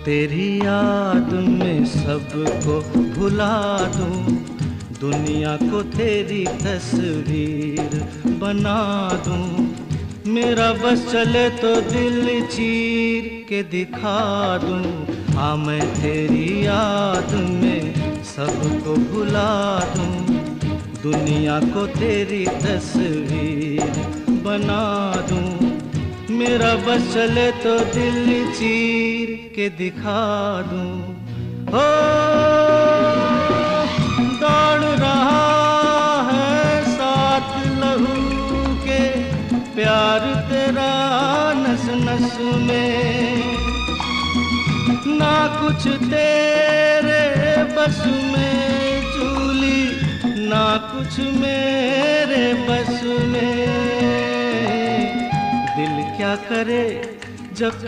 तेरी याद में सबको भुला दूं, दुनिया को तेरी तस्वीर बना दूं। मेरा बस चले तो दिल चीर के दिखा दूं। हाँ मैं तेरी याद में सबको भुला दूं, दुनिया को तेरी तस्वीर बना दूं। मेरा बस चले तो दिल चीर के दिखा दूं। हो दौड़ रहा है साथ लहू के प्यार तेरा नस नस में, ना कुछ तेरे बस में चूली, ना कुछ मेरे बस में। दिल क्या करे जब